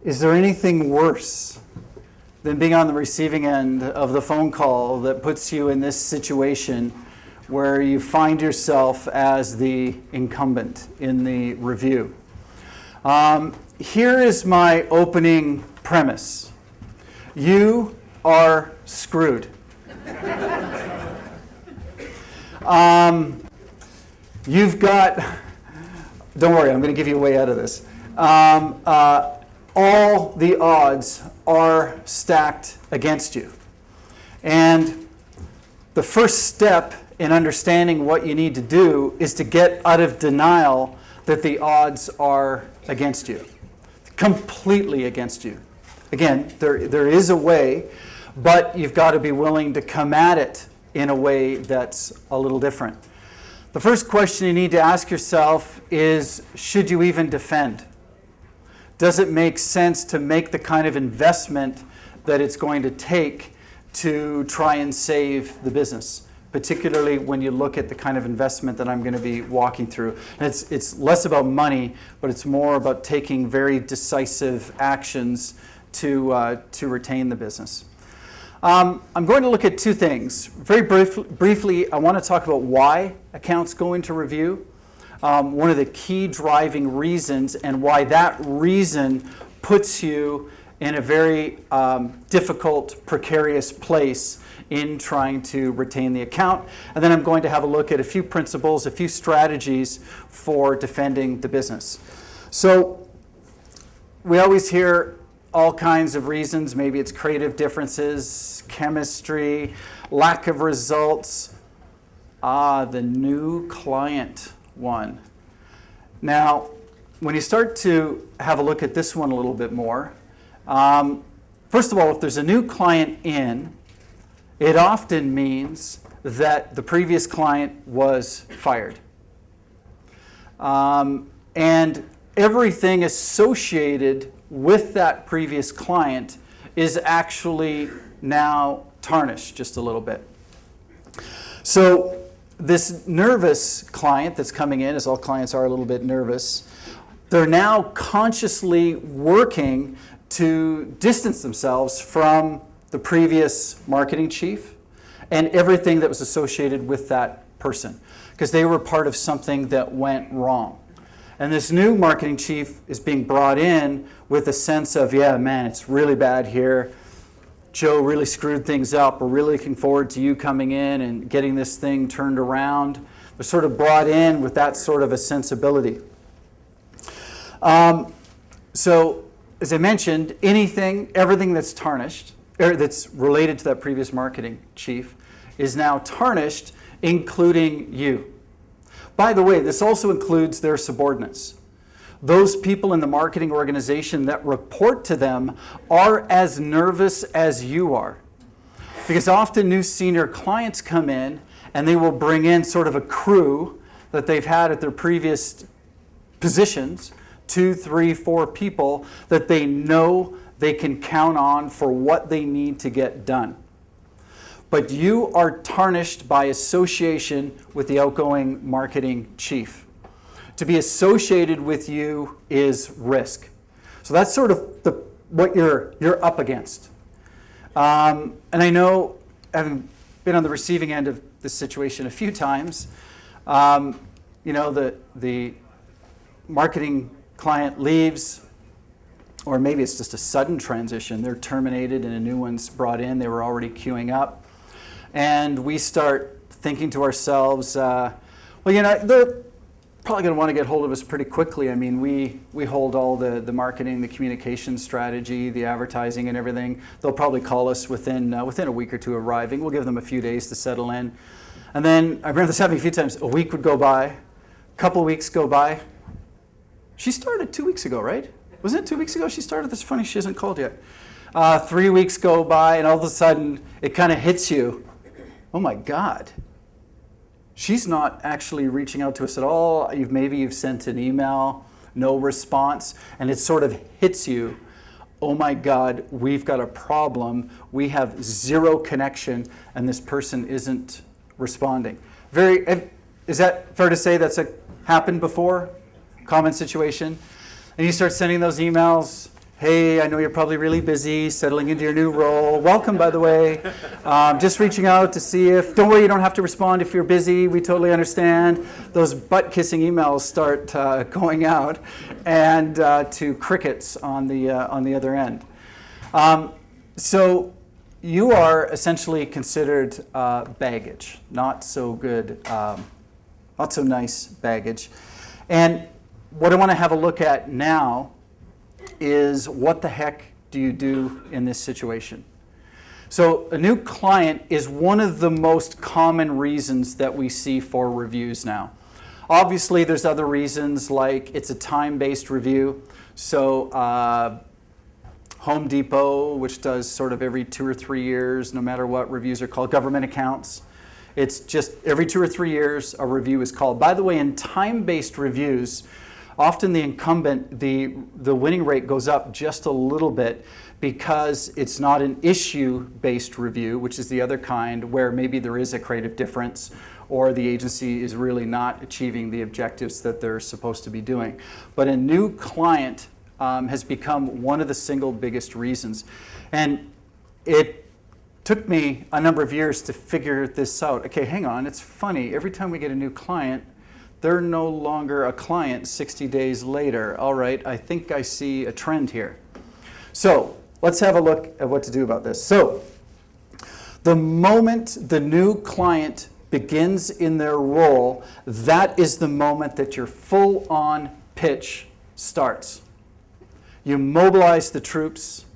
Is there anything worse than being on the receiving end of the phone call that puts you in this situation where you find yourself as the incumbent in the review? Here is my opening premise. You are screwed. You've got, don't worry, I'm going to give you a way out of this. All the odds are stacked against you. And the first step in understanding what you need to do is to get out of denial that the odds are against you, completely against you. Again, there is a way, but you've got to be willing to come at it in a way that's a little different. The first question you need to ask yourself is, should you even defend? Does it make sense to make the kind of investment that it's going to take to try and save the business? Particularly when you look at the kind of investment that I'm going to be walking through. And it's less about money, but it's more about taking very decisive actions to retain the business. I'm going to look at two things. Very briefly, I want to talk about why accounts go into review. One of the key driving reasons and why that reason puts you in a very difficult, precarious place in trying to retain the account. And then I'm going to have a look at a few principles, a few strategies for defending the business. So we always hear all kinds of reasons. Maybe it's creative differences, chemistry, lack of results. The new client one. Now, when you start to have a look at this one a little bit more, first of all, if there's a new client in, it often means that the previous client was fired. And everything associated with that previous client is actually now tarnished just a little bit. So this nervous client that's coming in, as all clients are a little bit nervous, they're now consciously working to distance themselves from the previous marketing chief and everything that was associated with that person, because they were part of something that went wrong. And this new marketing chief is being brought in with a sense of, yeah, man, it's really bad here. Joe really screwed things up. We're really looking forward to you coming in and getting this thing turned around. They're sort of brought in with that sort of a sensibility. So, as I mentioned, everything that's tarnished, or that's related to that previous marketing chief, is now tarnished, including you. By the way, this also includes their subordinates. Those people in the marketing organization that report to them are as nervous as you are. Because often new senior clients come in and they will bring in sort of a crew that they've had at their previous positions, 2, 3, 4 people that they know they can count on for what they need to get done. But you are tarnished by association with the outgoing marketing chief. To be associated with you is risk. So that's sort of what you're up against. And I know, having been on the receiving end of this situation a few times, the marketing client leaves, or maybe it's just a sudden transition. They're terminated and a new one's brought in. They were already queuing up. And we start thinking to ourselves, they're probably going to want to get hold of us pretty quickly. I mean, we hold all the marketing, the communication strategy, the advertising and everything. They'll probably call us within a week or two arriving. We'll give them a few days to settle in. And then, I remember this happening a few times. A week would go by, a couple weeks go by. She started 2 weeks ago, right? Wasn't it 2 weeks ago she started? That's funny, she hasn't called yet. 3 weeks go by, and all of a sudden, it kind of hits you. Oh my God. She's not actually reaching out to us at all. Maybe you've sent an email, no response, and it sort of hits you. oh my God, we've got a problem. We have zero connection, and this person isn't responding. Is that fair to say that's happened before? Common situation? And you start sending those emails. Hey, I know you're probably really busy settling into your new role. Welcome, by the way. Just reaching out to see if, don't worry, you don't have to respond if you're busy. We totally understand. Those butt-kissing emails start going out, and to crickets on the other end. So you are essentially considered baggage, not so good, not so nice baggage. And what I want to have a look at now is what the heck do you do in this situation? So a new client is one of the most common reasons that we see for reviews now. Obviously, there's other reasons, like it's a time-based review. So Home Depot, which does sort of every 2 or 3 years, no matter what reviews are called, government accounts. It's just every 2 or 3 years a review is called. By the way, in time-based reviews, often the incumbent, the winning rate goes up just a little bit because it's not an issue-based review, which is the other kind where maybe there is a creative difference or the agency is really not achieving the objectives that they're supposed to be doing. But a new client has become one of the single biggest reasons. And it took me a number of years to figure this out. Okay, hang on, it's funny. Every time we get a new client, they're no longer a client 60 days later. All right, I think I see a trend here. So let's have a look at what to do about this. So the moment the new client begins in their role, that is the moment that your full-on pitch starts. You mobilize the troops.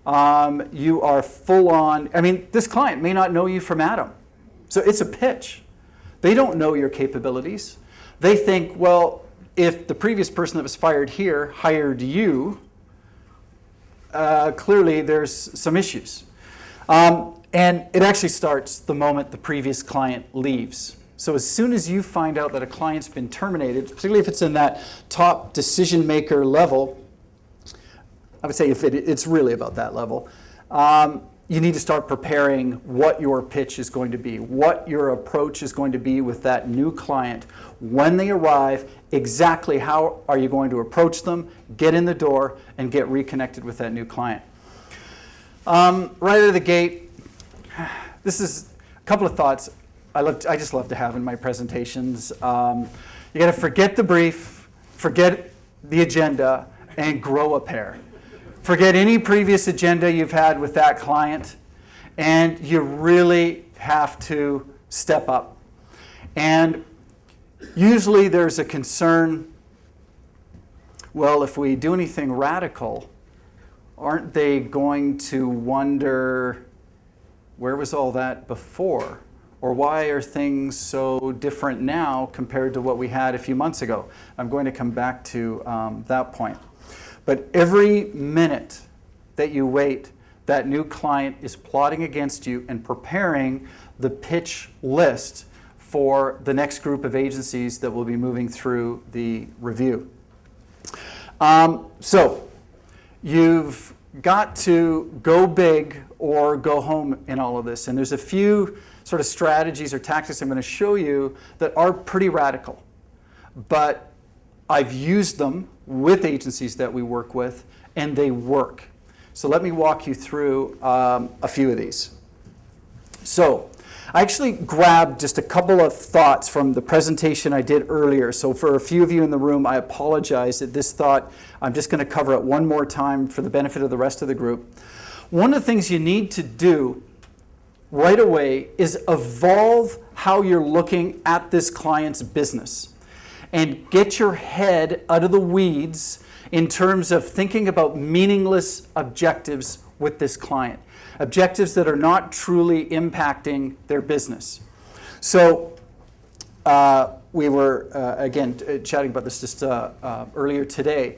You are full-on. I mean, this client may not know you from Adam. So it's a pitch. They don't know your capabilities. They think, well, if the previous person that was fired here hired you, clearly there's some issues. And it actually starts the moment the previous client leaves. So as soon as you find out that a client's been terminated, particularly if it's in that top decision maker level, I would say if it's really about that level, you need to start preparing what your pitch is going to be, what your approach is going to be with that new client. When they arrive, exactly how are you going to approach them, get in the door, and get reconnected with that new client. Right out of the gate, this is a couple of thoughts I just love to have in my presentations. You got to forget the brief, forget the agenda, and grow a pair. Forget any previous agenda you've had with that client, and you really have to step up. And usually there's a concern, well, if we do anything radical, aren't they going to wonder, where was all that before? Or why are things so different now compared to what we had a few months ago? I'm going to come back to that point. But every minute that you wait, that new client is plotting against you and preparing the pitch list for the next group of agencies that will be moving through the review. So you've got to go big or go home in all of this. And there's a few sort of strategies or tactics I'm going to show you that are pretty radical. But I've used them with agencies that we work with, and they work. So let me walk you through a few of these. So I actually grabbed just a couple of thoughts from the presentation I did earlier. So for a few of you in the room, I apologize that this thought, I'm just going to cover it one more time for the benefit of the rest of the group. One of the things you need to do right away is evolve how you're looking at this client's business. And get your head out of the weeds in terms of thinking about meaningless objectives with this client. Objectives that are not truly impacting their business. So we were, again, chatting about this just earlier today.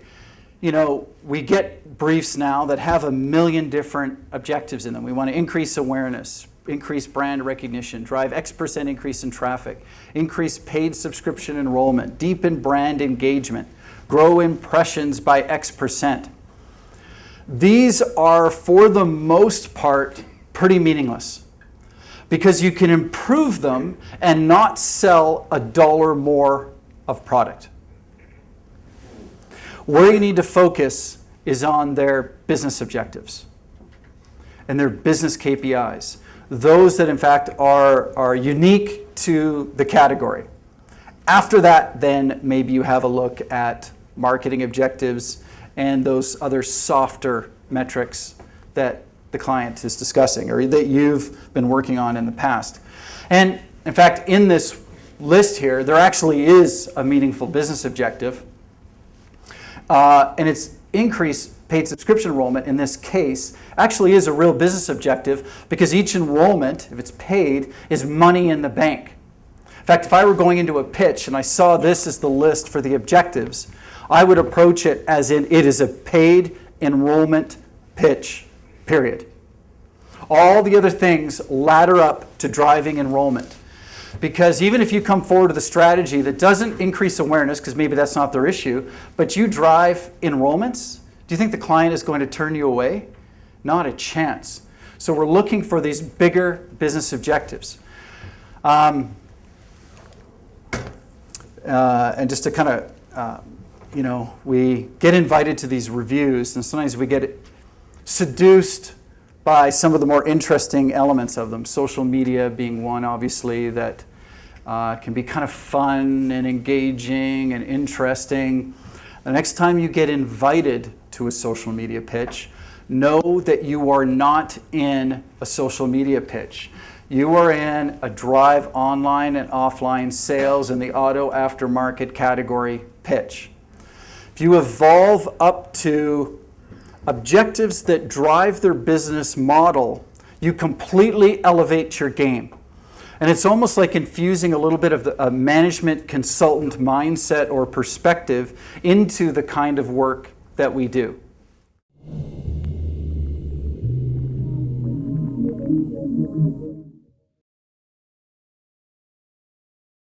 You know, we get briefs now that have 1 million different objectives in them. We want to increase awareness, increase brand recognition, drive X% increase in traffic, increase paid subscription enrollment, deepen brand engagement, grow impressions by X%. these are, for the most part, pretty meaningless because you can improve them and not sell $1 more of product. Where you need to focus is on their business objectives and their business KPIs, those that in fact are unique to the category. After that, then maybe you have a look at marketing objectives and those other softer metrics that the client is discussing or that you've been working on in the past. And in fact, in this list here, there actually is a meaningful business objective, and it's increased paid subscription enrollment in this case actually is a real business objective because each enrollment, if it's paid, is money in the bank. In fact, if I were going into a pitch and I saw this as the list for the objectives, I would approach it as in it is a paid enrollment pitch, period. All the other things ladder up to driving enrollment. Because even if you come forward with a strategy that doesn't increase awareness, because maybe that's not their issue, but you drive enrollments, do you think the client is going to turn you away? Not a chance. So we're looking for these bigger business objectives. And just to kind of, we get invited to these reviews, and sometimes we get seduced by some of the more interesting elements of them. Social media being one, obviously, that can be kind of fun and engaging and interesting. The next time you get invited to a social media pitch, know that you are not in a social media pitch. You are in a drive online and offline sales in the auto aftermarket category pitch. If you evolve up to objectives that drive their business model, you completely elevate your game. And it's almost like infusing a little bit of a management consultant mindset or perspective into the kind of work that we do.